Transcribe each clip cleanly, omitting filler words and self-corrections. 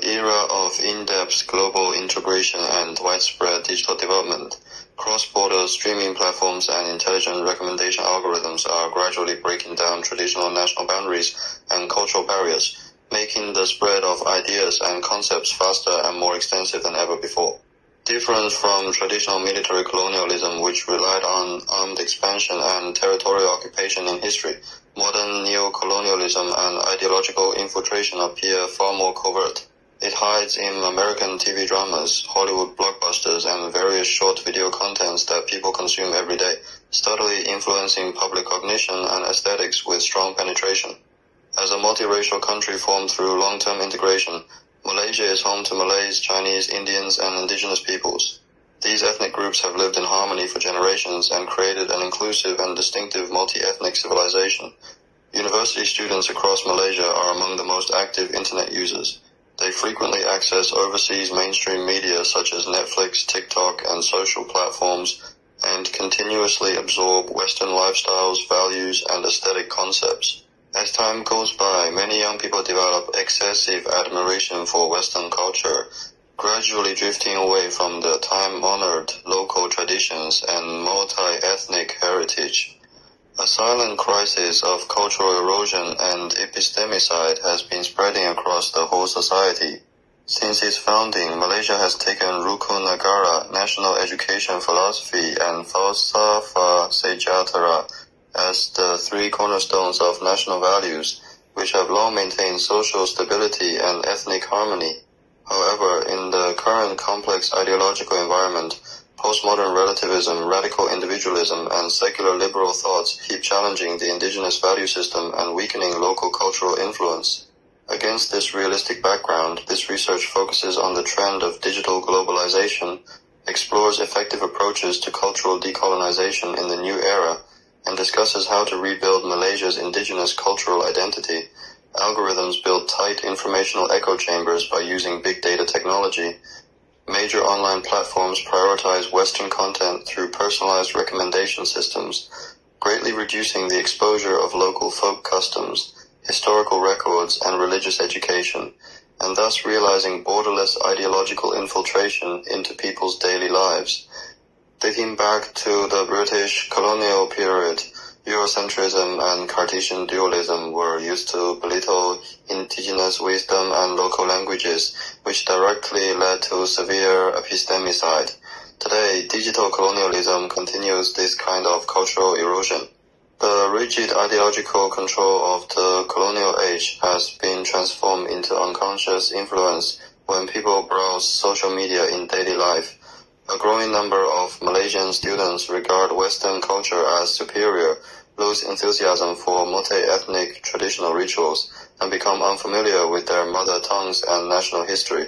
the era of in-depth global integration and widespread digital development, cross-border streaming platforms and intelligent recommendation algorithms are gradually breaking down traditional national boundaries and cultural barriers, making the spread of ideas and concepts faster and more extensive than ever before. Different from traditional military colonialism, which relied on armed expansion and territorial occupation in history, modern neo-colonialism and ideological infiltration appear far more covert. It hides in American TV dramas, Hollywood blockbusters, and various short video contents that people consume every day, subtly influencing public cognition and aesthetics with strong penetration. As a multiracial country formed through long-term integration, Malaysia is home to Malays, Chinese, Indians, and indigenous peoples. These ethnic groups have lived in harmony for generations and created an inclusive and distinctive multi-ethnic civilization. University students across Malaysia are among the most active internet users. They frequently access overseas mainstream media such as Netflix, TikTok, and social platforms, and continuously absorb Western lifestyles, values, and aesthetic concepts. As time goes by, many young people develop excessive admiration for Western culture, gradually drifting away from the time-honored local traditions and multi-ethnic heritage. A silent crisis of cultural erosion and epistemicide has been spreading across the whole society. Since its founding, Malaysia has taken Rukun Negara, national education philosophy, and Falsafah Sejahtera as the three cornerstones of national values, which have long maintained social stability and ethnic harmony. However, in the current complex ideological environment, postmodern relativism, radical individualism, and secular liberal thoughts keep challenging the indigenous value system and weakening local cultural influence. Against this realistic background, this research focuses on the trend of digital globalization, explores effective approaches to cultural decolonization in the new era, and discusses how to rebuild Malaysia's indigenous cultural identity. Algorithms build tight informational echo chambers by using big data technology. Major online platforms prioritize Western content through personalized recommendation systems, greatly reducing the exposure of local folk customs, historical records, and religious education, and thus realizing borderless ideological infiltration into people's daily lives. Dating back to the British colonial period, Eurocentrism and Cartesian dualism were used to belittle indigenous wisdom and local languages, which directly led to severe epistemicide. Today, digital colonialism continues this kind of cultural erosion. The rigid ideological control of the colonial age has been transformed into unconscious influence when people browse social media in daily life. A growing number of Malaysian students regard Western culture as superior, lose enthusiasm for multi-ethnic traditional rituals, and become unfamiliar with their mother tongues and national history.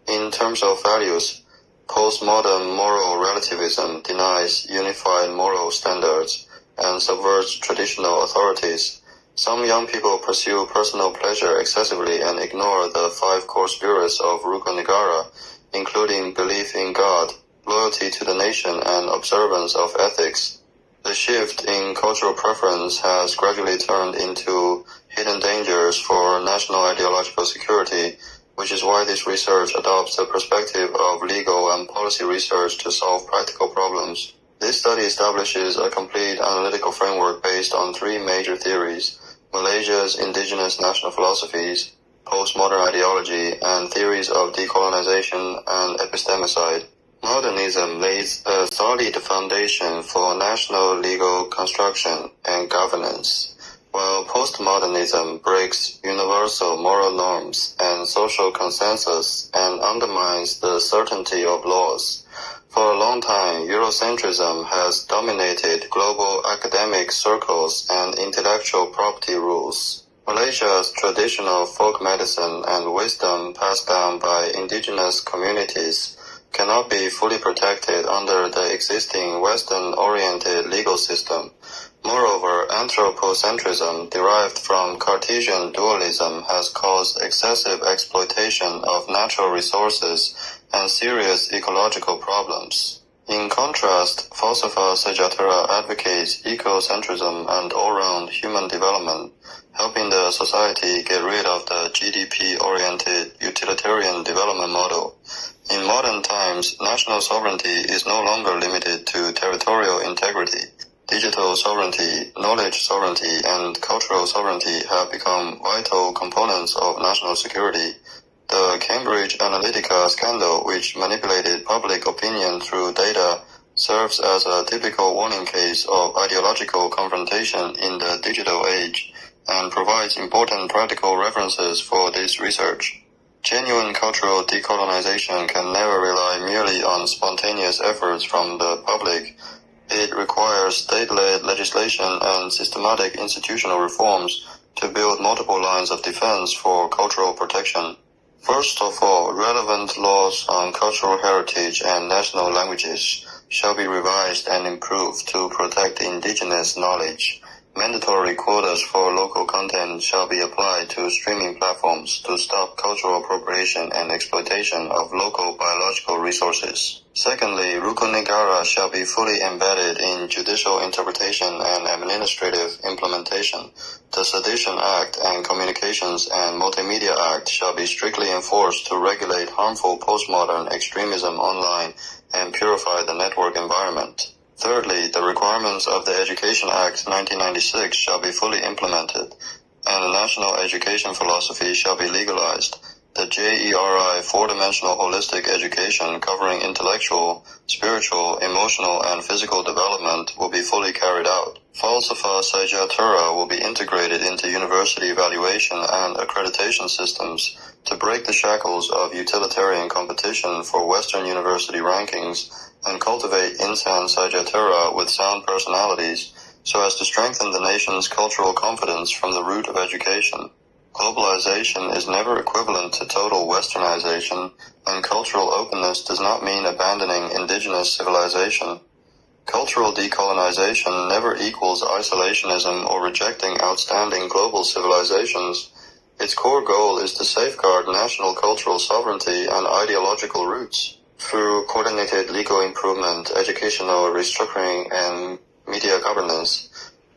In terms of values, postmodern moral relativism denies unified moral standards and subverts traditional authorities. Some young people pursue personal pleasure excessively and ignore the 5 core spirits of Rukun Negara, including belief in God, loyalty to the nation, and observance of ethics. The shift in cultural preference has gradually turned into hidden dangers for national ideological security, which is why this research adopts the perspective of legal and policy research to solve practical problems. This study establishes a complete analytical framework based on 3 major theories: Malaysia's indigenous national philosophies, postmodern ideology, and theories of decolonization and epistemicide. Modernism lays a solid foundation for national legal construction and governance, while postmodernism breaks universal moral norms and social consensus and undermines the certainty of laws. For a long time, Eurocentrism has dominated global academic circles and intellectual property rules. Malaysia's traditional folk medicine and wisdom passed down by indigenous communities cannot be fully protected under the existing Western-oriented legal system. Moreover, anthropocentrism derived from Cartesian dualism has caused excessive exploitation of natural resources and serious ecological problems. In contrast, Falsafah Sejahtera advocates ecocentrism and all-round human development, helping the society get rid of the GDP-oriented utilitarian national sovereignty is no longer limited to territorial integrity. Digital sovereignty, knowledge sovereignty, and cultural sovereignty have become vital components of national security. The Cambridge Analytica scandal, which manipulated public opinion through data, serves as a typical warning case of ideological confrontation in the digital age and provides important practical references for this research. Genuine cultural decolonization can never rely merely on spontaneous efforts from the public. It requires state-led legislation and systematic institutional reforms to build multiple lines of defense for cultural protection. First of all, relevant laws on cultural heritage and national languages shall be revised and improved to protect indigenous knowledge. Mandatory quotas for local content shall be applied to streaming platforms to stop cultural appropriation and exploitation of local biological resources. Secondly, rukun negara shall be fully embedded in judicial interpretation and administrative implementation. The Sedition Act and Communications and Multimedia Act shall be strictly enforced to regulate harmful postmodern extremism online and purify the network environment. Thirdly, the requirements of the Education Act 1996 shall be fully implemented, and the national education philosophy shall be legalized. The JERI four-dimensional holistic education covering intellectual, spiritual, emotional, and physical development will be fully carried out. Falsafa Sajatura will be integrated into university evaluation and accreditation systems to break the shackles of utilitarian competition for Western university rankings and cultivate Insan Sajatura with sound personalities so as to strengthen the nation's cultural confidence from the root of education. Globalization is never equivalent to total westernization, and cultural openness does not mean abandoning indigenous civilization. Cultural decolonization never equals isolationism or rejecting outstanding global civilizations. Its core goal is to safeguard national cultural sovereignty and ideological roots. Through coordinated legal improvement, educational restructuring, and media governance,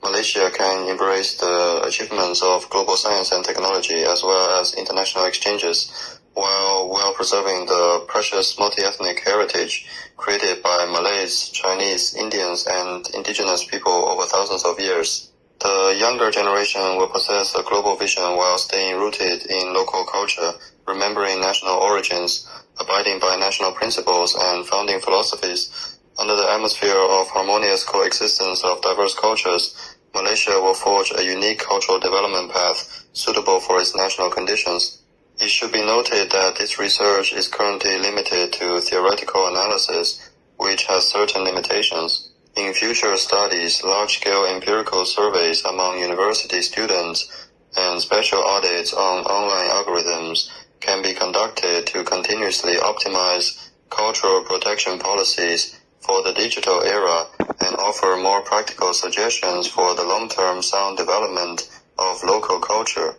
Malaysia can embrace the achievements of global science and technology as well as international exchanges while preserving the precious multi-ethnic heritage created by Malays, Chinese, Indians, and indigenous people over thousands of years. The younger generation will possess a global vision while staying rooted in local culture, remembering national origins, abiding by national principles and founding philosophies. Under the atmosphere of harmonious coexistence of diverse cultures, Malaysia will forge a unique cultural development path suitable for its national conditions. It should be noted that this research is currently limited to theoretical analysis, which has certain limitations. In future studies, large-scale empirical surveys among university students and special audits on online algorithms can be conducted to continuously optimize cultural protection policies for the digital era and offer more practical suggestions for the long-term sound development of local culture.